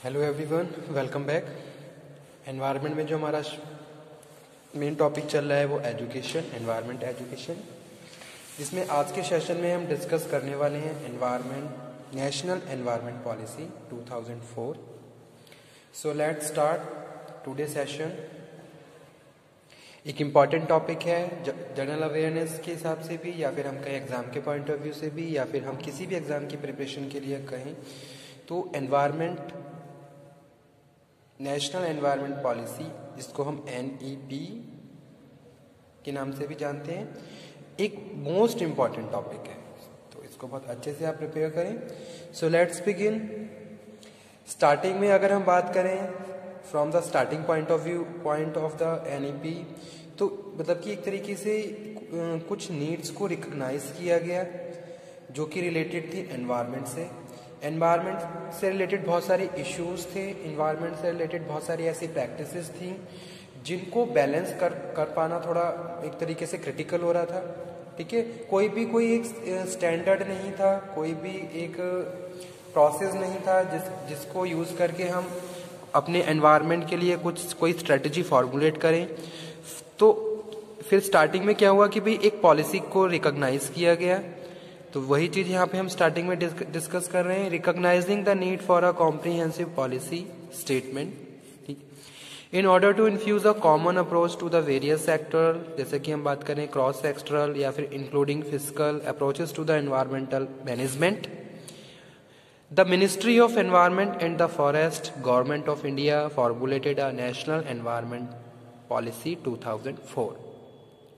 Hello everyone, welcome back. Environment में जो हमारा मेन टॉपिक चल रहा है वो एजुकेशन, एनवायरनमेंट एजुकेशन, जिसमें आज के सेशन में हम डिस्कस करने वाले हैं environment national environment policy 2004। So let's start today session. एक इम्पॉर्टेंट टॉपिक है जनरल अवेयरनेस के हिसाब से भी, या फिर हम कहें एग्ज़ाम के पॉइंट ऑफ व्यू से भी, या फिर हम किसी भी एग्ज़ाम की प्रिपरेशन के लिए कहें तो एनवायरनमेंट नेशनल एनवायरनमेंट पॉलिसी, जिसको हम NEP के नाम से भी जानते हैं, एक मोस्ट इम्पॉर्टेंट टॉपिक है। तो इसको बहुत अच्छे से आप प्रिपेयर करें। So let's begin. स्टार्टिंग में अगर हम बात करें from the starting point of the NEP, तो मतलब कि एक तरीके से कुछ नीड्स को रिकग्नाइज किया गया जो कि रिलेटेड थी एनवायरनमेंट से। एनवायरनमेंट से रिलेटेड बहुत सारे इश्यूज थे, एनवायरनमेंट से रिलेटेड बहुत सारी ऐसी प्रैक्टिसेस थी जिनको बैलेंस कर पाना थोड़ा एक तरीके से क्रिटिकल हो रहा था। ठीक है, कोई एक स्टैंडर्ड नहीं था, कोई भी एक प्रोसेस नहीं था जिसको यूज़ करके हम अपने एनवायरनमेंट के लिए कोई स्ट्रेटजी फॉर्मुलेट करें। तो फिर स्टार्टिंग में क्या हुआ कि भाई एक पॉलिसी को रिकॉग्नाइज किया गया। तो वही चीज़ यहाँ पे हम स्टार्टिंग में डिस्कस कर रहे हैं, recognising the need for a comprehensive policy statement. ठीक, in order to infuse a common approach to the various sector, जैसे कि हम बात करें क्रॉस सेक्टरल या फिर including physical approaches to the environmental management. The ministry of environment and the forest, government of India formulated a national environment policy 2004.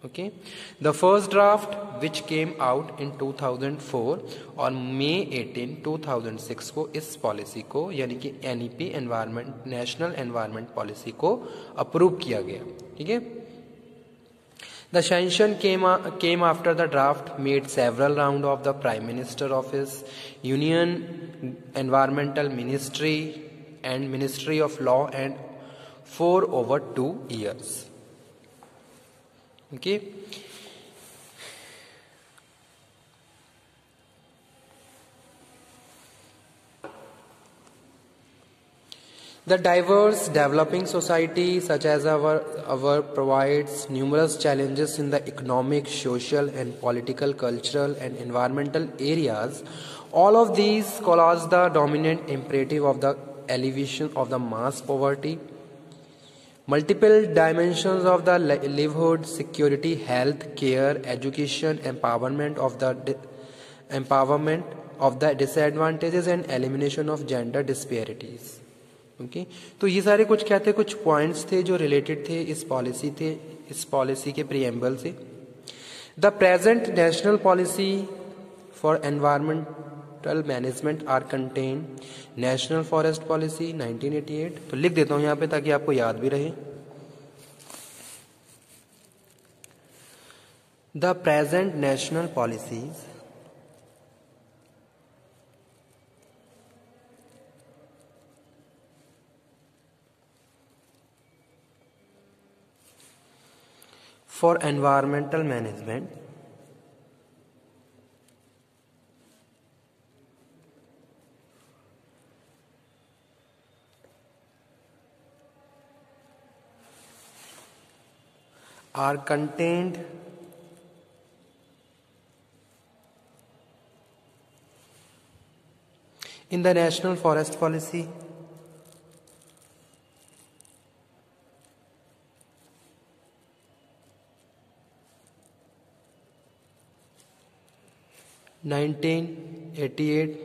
Okay, the first draft which came out in 2004 और May 18, 2006 को इस policy को यानी कि NEP environment national environment policy को approve किया गया। ठीक है, The sanction came after the draft made several round of the Prime Minister office, Union Environmental Ministry and Ministry of Law and for over 2 years. Okay. The diverse developing society such as our provides numerous challenges in the economic, social and political, cultural and environmental areas. All of these cause the dominant imperative of the alleviation of the mass poverty. Multiple dimensions of the livelihood, security, health, care, education, empowerment of the disadvantages and elimination of gender disparities. Okay? तो ये सारे कुछ क्या थे, कुछ points थे जो related थे इस पॉलिसी के प्रीएम्बल से। The present national policy for environmental management are contain national forest policy 1988। तो लिख देता हूं यहां पे ताकि आपको याद भी रहे। The present national policies for environmental management are contained in the National Forest Policy, (1988),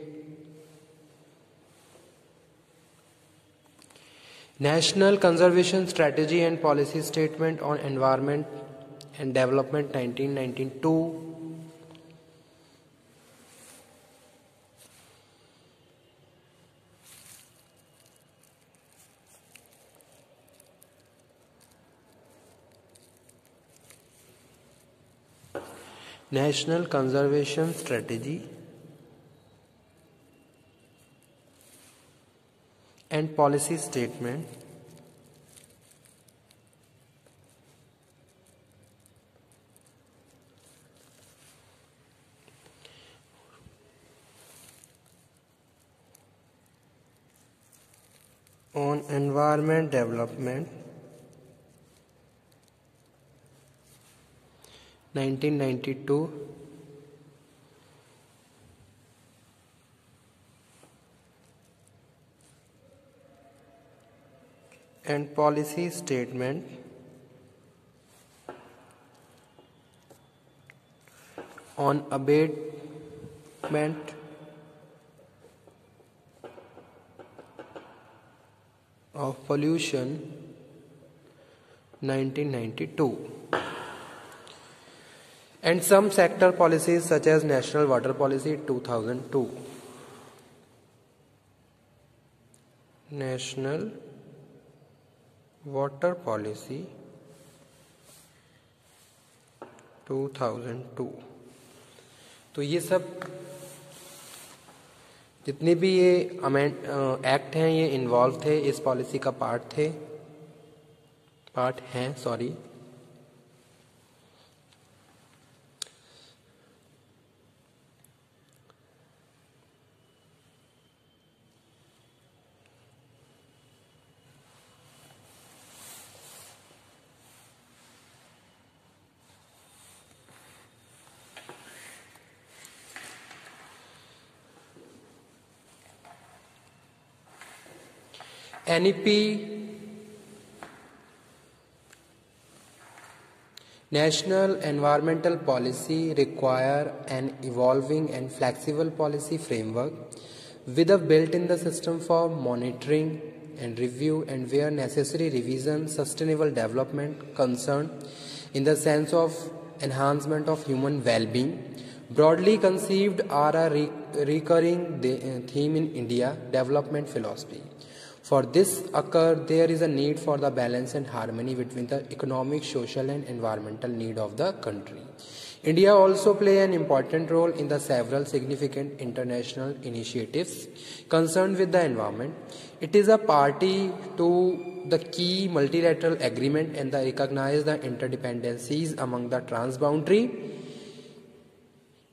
National Conservation Strategy and Policy Statement on Environment and Development 1992, National Conservation Strategy and Policy Statement on environment development 1992 and policy statement on abatement of pollution 1992 and some sector policies such as National Water Policy 2002. National Water Policy 2002. तो ये सब जितने भी ये act हैं ये involve थे, इस पॉलिसी का पार्ट हैं sorry. NEP National Environmental Policy require an evolving and flexible policy framework with a built-in the system for monitoring and review and where necessary revision, sustainable development concern in the sense of enhancement of human well-being. Broadly conceived are a recurring theme in India development philosophy. For this occur, there is a need for the balance and harmony between the economic, social and environmental need of the country. India also play an important role in the several significant international initiatives concerned with the environment. It is a party to the key multilateral agreement and recognize the interdependencies among the transboundary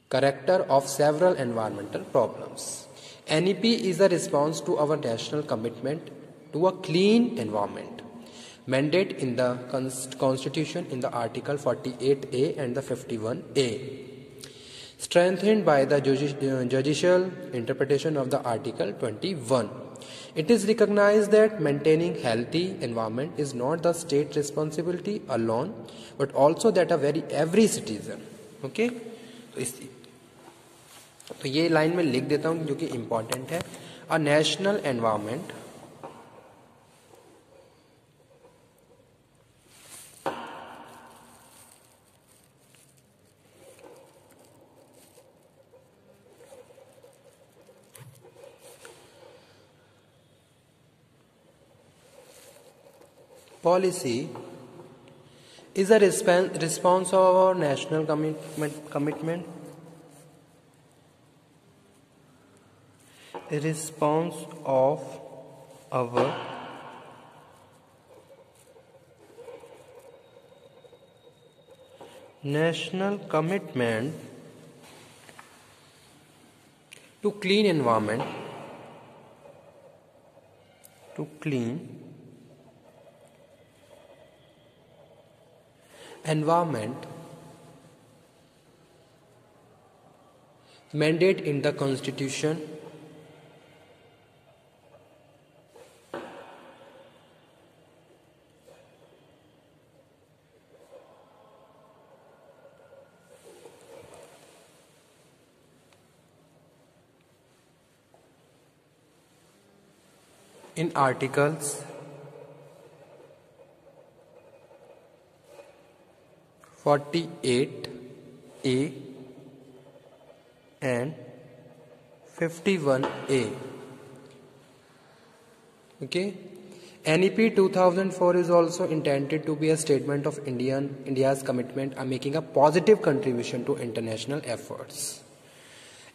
character of several environmental problems. NEP is a response to our national commitment to a clean environment, mandate in the Constitution in the Article 48A and the 51A, strengthened by the judicial interpretation of the Article 21. It is recognized that maintaining healthy environment is not the state responsibility alone, but also that every citizen. Okay? तो ये line में लिख देता हूँ जो कि important है। A national environment policy is a response of our national commitment, a response of our national commitment to clean environment, mandate in the Constitution in Articles 48A and 51A. Okay. NEP 2004 is also intended to be a statement of India's commitment and making a positive contribution to international efforts.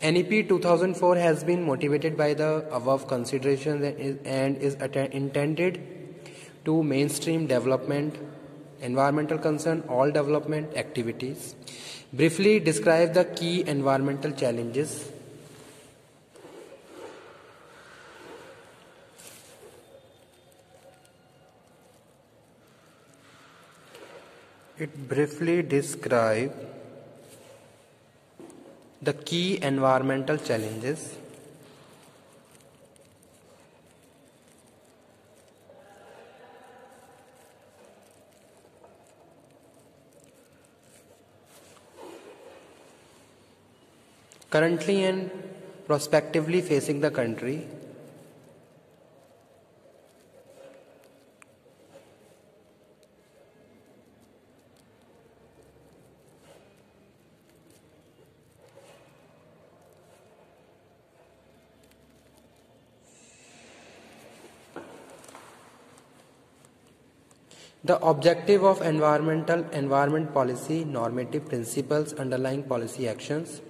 NEP 2004 has been motivated by the above considerations and is intended to mainstream development, environmental concern, all development activities. Briefly describe the key environmental challenges. It briefly describe the key environmental challenges currently and prospectively facing the country. The objective of environment policy, normative principles underlying policy actions,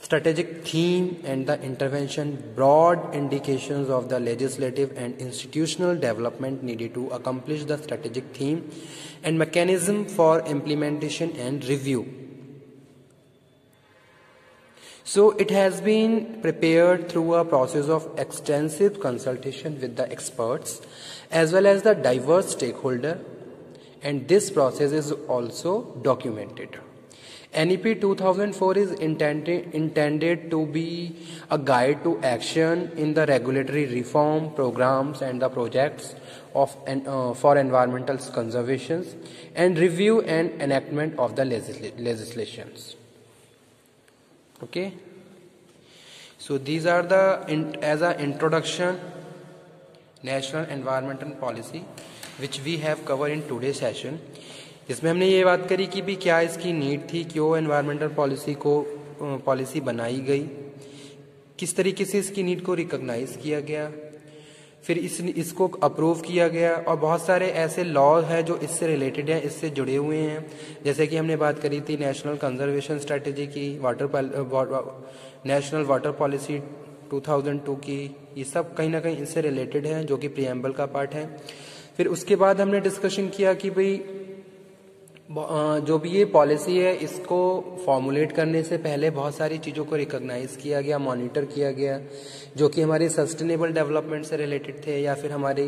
strategic theme and the intervention, broad indications of the legislative and institutional development needed to accomplish the strategic theme, and mechanism for implementation and review. So it has been prepared through a process of extensive consultation with the experts as well as the diverse stakeholder, and this process is also documented. NEP 2004 is intended to be a guide to action in the regulatory reform programs and the projects of for environmental conservation and review and enactment of the legislations. Okay, so these are the as an introduction national environmental policy which we have covered in today's session. इसमें हमने ये बात करी कि भी क्या इसकी need थी, क्यों एनवायरमेंटल पॉलिसी बनाई गई, किस तरीके से इसकी नीड को रिकॉग्नाइज किया गया, फिर इसको अप्रूव किया गया, और बहुत सारे ऐसे लॉ हैं जो इससे रिलेटेड हैं, इससे जुड़े हुए हैं. जैसे कि हमने बात करी थी नेशनल कंजर्वेशन स्ट्रेटेजी की, नेशनल वाटर पॉलिसी 2002 की, ये सब कहीं ना कहीं इससे रिलेटेड है जो कि प्रीएम्बल का पार्ट है. फिर उसके बाद हमने डिस्कशन किया कि भाई जो भी ये पॉलिसी है इसको फॉर्मुलेट करने से पहले बहुत सारी चीज़ों को रिकॉग्नाइज किया गया, मॉनिटर किया गया, जो कि हमारी सस्टेनेबल डेवलपमेंट से रिलेटेड थे या फिर हमारी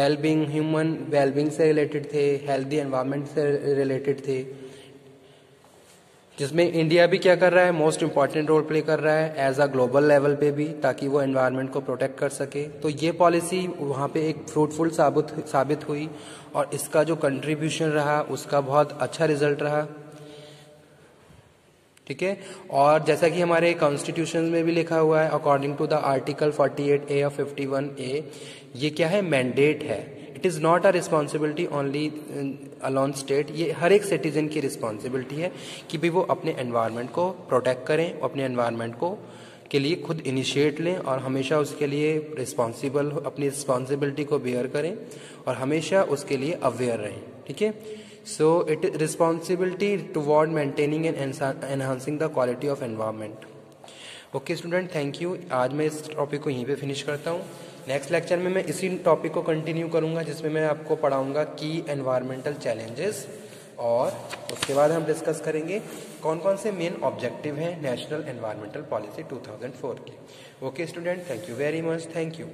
वेलबींग, ह्यूमन वेलबींग से रिलेटेड थे, हेल्दी एनवायरनमेंट से रिलेटेड थे, जिसमें इंडिया भी क्या कर रहा है, मोस्ट इम्पॉर्टेंट रोल प्ले कर रहा है एज अ ग्लोबल लेवल पे भी, ताकि वो एनवायरनमेंट को प्रोटेक्ट कर सके. तो ये पॉलिसी वहाँ पे एक फ्रूटफुल साबित हुई और इसका जो कंट्रीब्यूशन रहा उसका बहुत अच्छा रिजल्ट रहा. ठीक है, और जैसा कि हमारे कॉन्स्टिट्यूशन में भी लिखा हुआ है, according to the article 48A और 51A, ये क्या है, मैंडेट है. It is not a responsibility only alone state, ये हर एक सिटीजन की रिस्पॉन्सिबिलिटी है कि भाई वो अपने एनवायरनमेंट को प्रोटेक्ट करें, अपने एनवायरनमेंट को के लिए खुद इनिशिएट लें और हमेशा उसके लिए रिस्पॉन्सिबल, अपनी रिस्पॉन्सिबिलिटी को बेयर करें और हमेशा उसके लिए अवेयर रहें. ठीक है, so it is responsibility toward maintaining and enhancing the quality of environment. Okay student, thank you. आज मैं इस टॉपिक को यहीं पे फिनिश करता हूँ. नेक्स्ट लेक्चर में मैं इसी टॉपिक को कंटिन्यू करूँगा जिसमें मैं आपको पढ़ाऊँगा की एनवायरमेंटल चैलेंजेस, और उसके बाद हम डिस्कस करेंगे कौन कौन से मेन ऑब्जेक्टिव हैं नेशनल एनवायरमेंटल पॉलिसी 2004 के. Okay student, thank you very much. Thank you.